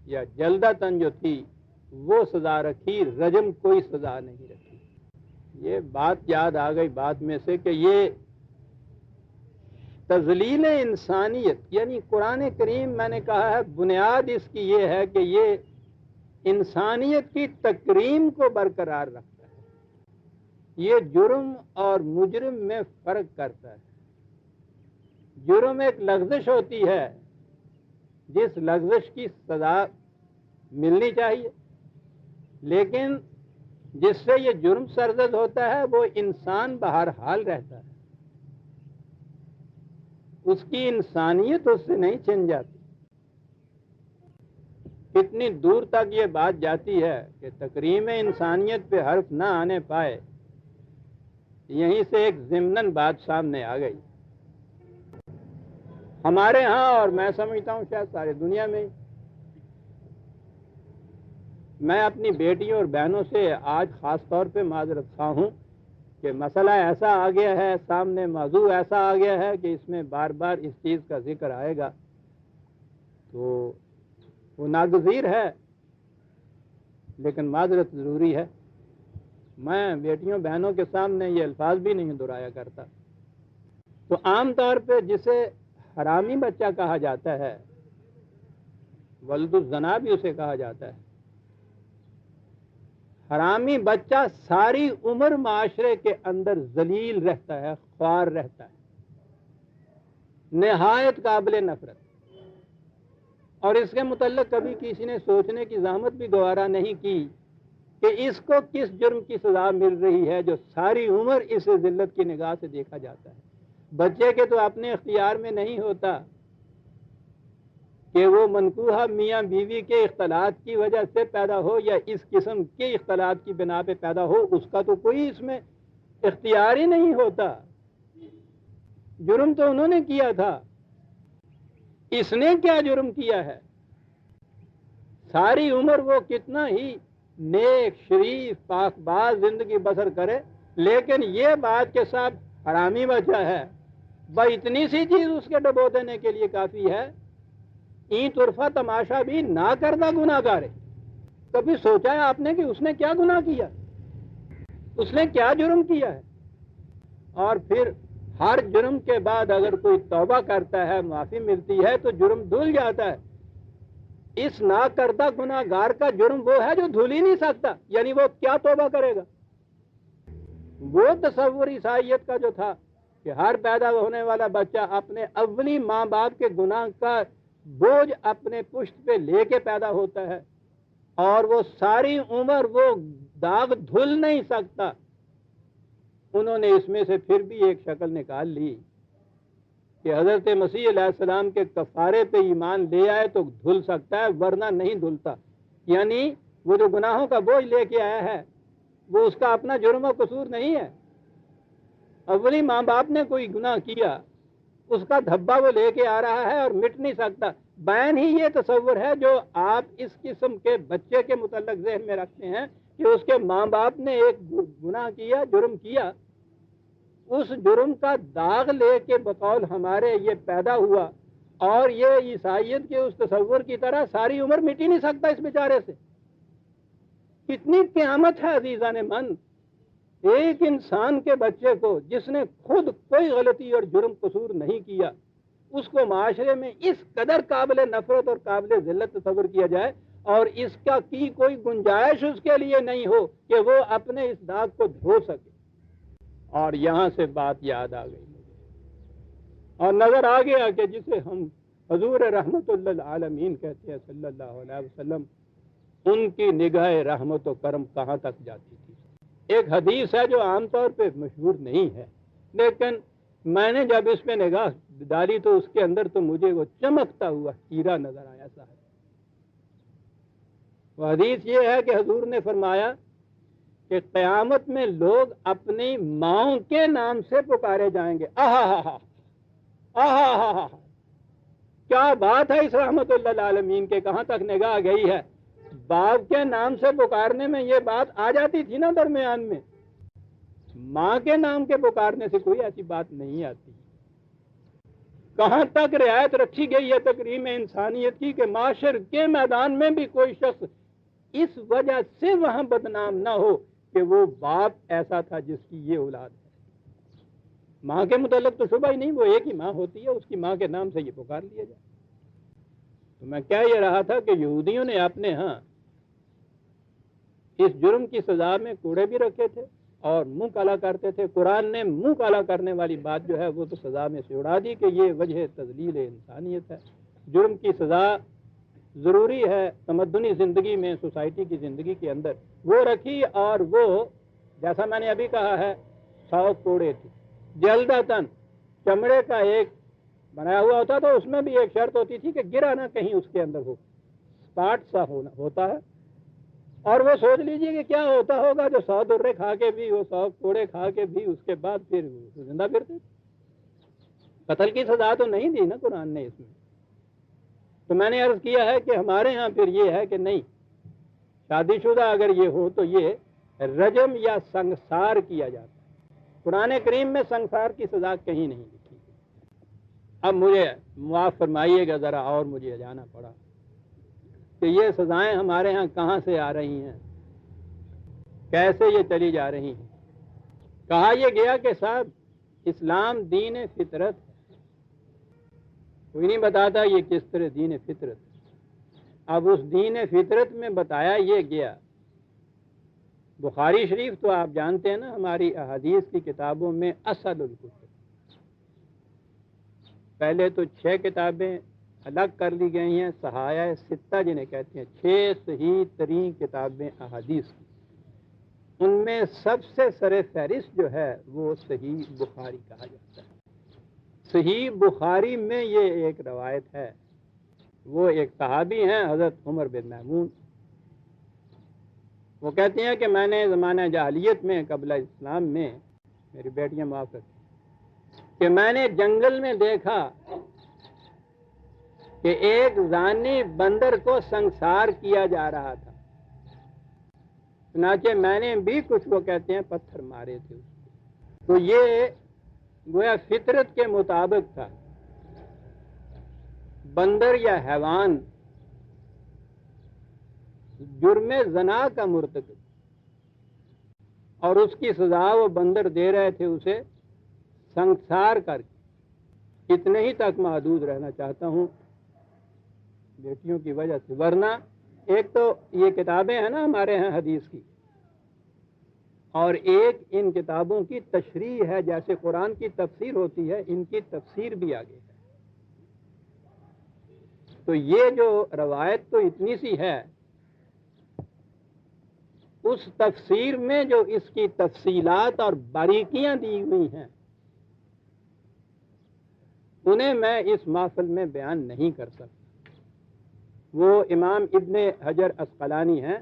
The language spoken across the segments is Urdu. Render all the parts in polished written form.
یا جلدتاً جو تھی وہ سزا رکھی، رجم کوئی سزا نہیں رکھی۔ یہ بات یاد آ گئی بات میں سے کہ یہ تذلیل انسانیت، یعنی قرآن کریم میں نے کہا ہے بنیاد اس کی یہ ہے کہ یہ انسانیت کی تکریم کو برقرار رکھتا ہے، یہ جرم اور مجرم میں فرق کرتا ہے۔ جرم ایک لغزش ہوتی ہے جس لغزش کی سزا ملنی چاہیے، لیکن جس سے یہ جرم سرزد ہوتا ہے وہ انسان بہرحال رہتا ہے، اس کی انسانیت اس سے نہیں چھن جاتی۔ کتنی دور تک یہ بات جاتی ہے کہ تکریم انسانیت پہ حرف نہ آنے پائے، یہیں سے ایک ضمناً بات سامنے آ گئی ہمارے ہاں، اور میں سمجھتا ہوں شاید ساری دنیا میں۔ میں اپنی بیٹیوں اور بہنوں سے آج خاص طور پہ معذرت خواہ ہوں کہ مسئلہ ایسا آ گیا ہے سامنے، موضوع ایسا آ گیا ہے کہ اس میں بار بار اس چیز کا ذکر آئے گا، تو وہ ناگزیر ہے، لیکن معذرت ضروری ہے۔ میں بیٹیوں بہنوں کے سامنے یہ الفاظ بھی نہیں دہرایا کرتا۔ تو عام طور پہ جسے حرامی بچہ کہا جاتا ہے، ولد الزنا بھی اسے کہا جاتا ہے، حرامی بچہ ساری عمر معاشرے کے اندر ذلیل رہتا ہے، خوار رہتا ہے، نہایت قابل نفرت، اور اس کے متعلق کبھی کسی نے سوچنے کی زحمت بھی گوارا نہیں کی کہ اس کو کس جرم کی سزا مل رہی ہے جو ساری عمر اس ذلت کی نگاہ سے دیکھا جاتا ہے۔ بچے کے تو اپنے اختیار میں نہیں ہوتا کہ وہ منکوحہ میاں بیوی کے اختلاط کی وجہ سے پیدا ہو یا اس قسم کے اختلاط کی بنا پہ پیدا ہو، اس کا تو کوئی اس میں اختیار ہی نہیں ہوتا۔ جرم تو انہوں نے کیا تھا، اس نے کیا جرم کیا ہے؟ ساری عمر وہ کتنا ہی نیک شریف پاک باز زندگی بسر کرے، لیکن یہ بات کے ساتھ حرامی بچہ ہے، اتنی سی چیز اس کے ڈبو دینے کے لیے کافی ہے۔ این طرفہ تماشا بھی نہ کردہ گناہ گار ہے۔ کبھی سوچا ہے آپ نے کہ اس نے کیا گناہ کیا، اس نے کیا جرم کیا ہے؟ اور پھر ہر جرم کے بعد اگر کوئی توبہ کرتا ہے، معافی ملتی ہے تو جرم دھل جاتا ہے۔ اس نہ کردہ گناہ گار کا جرم وہ ہے جو دھل ہی نہیں سکتا، یعنی وہ کیا توبہ کرے گا؟ وہ تصور عیسائیت کا جو تھا کہ ہر پیدا ہونے والا بچہ اپنے اولی ماں باپ کے گناہ کا بوجھ اپنے پشت پہ لے کے پیدا ہوتا ہے، اور وہ ساری عمر وہ داغ دھل نہیں سکتا۔ انہوں نے اس میں سے پھر بھی ایک شکل نکال لی کہ حضرت مسیح علیہ السلام کے کفارے پہ ایمان لے آئے تو دھل سکتا ہے، ورنہ نہیں دھلتا۔ یعنی وہ جو گناہوں کا بوجھ لے کے آیا ہے وہ اس کا اپنا جرم و قصور نہیں ہے۔ اولی ماں باپ نے کوئی گناہ کیا، اس کا دھبا وہ لے کے آ رہا ہے اور مٹ نہیں سکتا۔ بین ہی یہ تصور ہے جو آپ اس قسم کے بچے کے متعلق ذہن میں رکھتے ہیں کہ اس کے ماں باپ نے ایک گناہ کیا، جرم کیا، اس جرم کا داغ لے کے بقول ہمارے یہ پیدا ہوا، اور یہ عیسائیت کے اس تصور کی طرح ساری عمر مٹ ہی نہیں سکتا اس بیچارے سے۔ کتنی قیامت ہے عزیزان من، ایک انسان کے بچے کو جس نے خود کوئی غلطی اور جرم قصور نہیں کیا، اس کو معاشرے میں اس قدر قابل نفرت اور قابل ذلت تصور کیا جائے، اور اس کا کی کوئی گنجائش اس کے لیے نہیں ہو کہ وہ اپنے اس داغ کو دھو سکے۔ اور یہاں سے بات یاد آ گئی مجھے، اور نظر آ گیا کہ جسے ہم حضور رحمت اللہ عالمین کہتے ہیں صلی اللہ علیہ وسلم، ان کی نگاہ رحمت و کرم کہاں تک جاتی تھی۔ ایک حدیث ہے جو عام طور پہ مشہور نہیں ہے، لیکن میں نے جب اس پہ نگاہ ڈالی تو اس کے اندر تو مجھے وہ چمکتا ہوا ہیرا نظر آیا صاحب۔ وہ حدیث یہ ہے کہ حضور نے فرمایا کہ قیامت میں لوگ اپنی ماؤں کے نام سے پکارے جائیں گے۔ آہا ہا ہا، آہا ہا ہا، کیا بات ہے اس رحمت اللہ عالمین کے، کہاں تک نگاہ گئی ہے۔ باپ کے نام سے پکارنے میں یہ بات آ جاتی تھی نا درمیان میں، ماں کے نام کے پکارنے سے کوئی ایسی بات نہیں آتی۔ کہاں تک رعایت رکھی گئی ہے تکریم انسانیت کی کہ معاشر کے میدان میں بھی کوئی شخص اس وجہ سے وہاں بدنام نہ ہو کہ وہ باپ ایسا تھا جس کی یہ اولاد ہے۔ ماں کے متعلق تو شبہ ہی نہیں، وہ ایک ہی ماں ہوتی ہے، اس کی ماں کے نام سے یہ پکار لیا جائے۔ تو میں کہہ یہ رہا تھا کہ یہودیوں نے اپنے ہاں اس جرم کی سزا میں کوڑے بھی رکھے تھے اور منہ کالا کرتے تھے۔ قرآن نے منہ کالا کرنے والی بات جو ہے وہ تو سزا میں سے اڑا دی کہ یہ وجہ تذلیل انسانیت ہے۔ جرم کی سزا ضروری ہے تمدنی زندگی میں، سوسائٹی کی زندگی کے اندر، وہ رکھی، اور وہ جیسا میں نے ابھی کہا ہے 100 کوڑے تھے جلدتاً، چمڑے کا ایک بنایا ہوا ہوتا تھا، اس میں بھی ایک شرط ہوتی تھی کہ گرا نہ کہیں اس کے اندر ہو، اسپاٹ سا ہوتا ہے، اور وہ سوچ لیجئے کہ کیا ہوتا ہوگا جو 100 درے کھا کے بھی، وہ 100 کوڑے کھا کے بھی اس کے بعد پھر زندہ پھرتے تھے۔ قتل کی سزا تو نہیں دی نا قرآن نے اس میں۔ تو میں نے عرض کیا ہے کہ ہمارے ہاں پھر یہ ہے کہ نہیں، شادی شدہ اگر یہ ہو تو یہ رجم یا سنگسار کیا جاتا ہے۔ قرآن کریم میں سنگسار کی سزا کہیں نہیں لکھی۔ اب مجھے معاف فرمائیے گا ذرا، اور مجھے جانا پڑا کہ یہ سزائیں ہمارے ہاں کہاں سے آ رہی ہیں، کیسے یہ چلی جا رہی ہیں۔ کہا یہ گیا کہ صاحب اسلام دین فطرت ہے، کوئی نہیں بتاتا یہ کس طرح دین فطرت ہے۔ اب اس دین فطرت میں بتایا یہ گیا، بخاری شریف تو آپ جانتے ہیں نا، ہماری احادیث کی کتابوں میں اسد الکتب، پہلے تو 6 کتابیں الگ کر لی گئی ہیں، صحائح ستہ جنہیں کہتے ہیں، 6 صحیح ترین کتابیں احادیث کی، ان میں سب سے سر فہرست جو ہے وہ صحیح بخاری کہا جاتا ہے۔ صحیح بخاری میں یہ ایک روایت ہے، وہ ایک صحابی ہیں حضرت عمر بن محمود، وہ کہتے ہیں کہ میں نے زمانہ جاہلیت میں قبل اسلام میں، میری بیٹیاں معاف کرتی کہ میں نے جنگل میں دیکھا کہ ایک زانی بندر کو سنگسار کیا جا رہا تھا، چنانچہ میں نے بھی کچھ، وہ کہتے ہیں، پتھر مارے تھے اس کو۔ تو یہ گویا فطرت کے مطابق تھا، بندر یا حیوان جرم زنا کا مرتکب، اور اس کی سزا وہ بندر دے رہے تھے اسے سنگسار کر کے۔ اتنے ہی تک محدود رہنا چاہتا ہوں بیٹیوں کی وجہ سے، ورنہ ایک تو یہ کتابیں ہیں نا ہمارے ہاں حدیث کی، اور ایک ان کتابوں کی تشریح ہے، جیسے قرآن کی تفسیر ہوتی ہے، ان کی تفسیر بھی آگے ہے۔ تو یہ جو روایت تو اتنی سی ہے، اس تفسیر میں جو اس کی تفصیلات اور باریکیاں دی ہوئی ہیں، انہیں میں اس محفل میں بیان نہیں کر سکتا۔ وہ امام ابن حجر عسقلانی ہیں،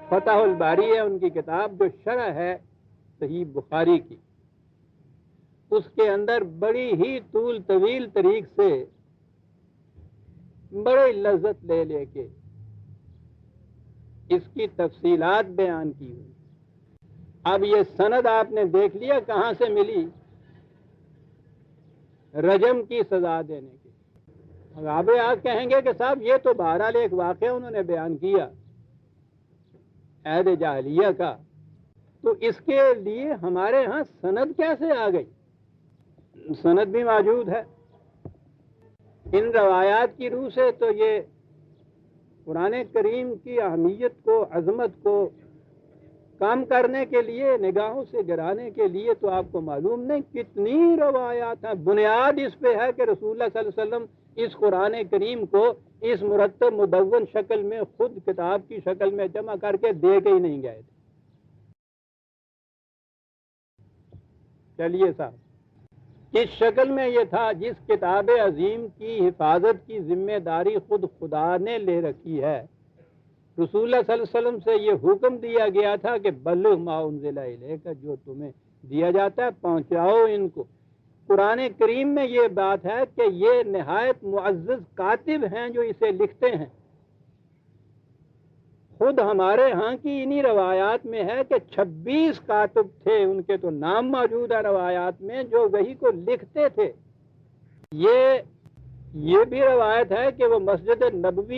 فتح الباری ہے ان کی کتاب، جو شرح ہے صحیح بخاری کی، اس کے اندر بڑی ہی طول طویل طریق سے بڑی لذت لے لے کے اس کی تفصیلات بیان کی ہوئی۔ اب یہ سند آپ نے دیکھ لیا کہاں سے ملی، رجم کی سزا دینے کی۔ اب آپ کہیں گے کہ صاحب یہ تو بہرحال ایک واقعہ انہوں نے بیان کیا عہد جاہلیہ کا، تو اس کے لیے ہمارے ہاں سند کیسے آ گئی؟ سند بھی موجود ہے ان روایات کی روح سے۔ تو یہ قرآن کریم کی اہمیت کو، عظمت کو کام کرنے کے لیے، نگاہوں سے گرانے کے لیے تو آپ کو معلوم نہیں کتنی روایات ہیں۔ بنیاد اس پہ ہے کہ رسول اللہ صلی اللہ علیہ وسلم اس قرآن کریم کو اس مرتب مدون شکل میں خود کتاب کی شکل میں جمع کر کے دے کے ہی نہیں گئے تھے۔ چلیے صاحب، کس شکل میں یہ تھا؟ جس کتاب عظیم کی حفاظت کی ذمہ داری خود خدا نے لے رکھی ہے۔ رسول اللہ صلی اللہ علیہ وسلم سے یہ حکم دیا گیا تھا کہ بلغ ما انزل الیک، جو تمہیں دیا جاتا ہے پہنچاؤ ان کو۔ قرآن کریم میں یہ بات ہے کہ یہ نہایت معزز کاتب ہیں جو اسے لکھتے ہیں۔ خود ہمارے ہاں کی انہی روایات میں ہے کہ 26 کاتب تھے، ان کے تو نام موجود ہے روایات میں، جو وحی کو لکھتے تھے۔ یہ بھی روایت ہے کہ وہ مسجد نبوی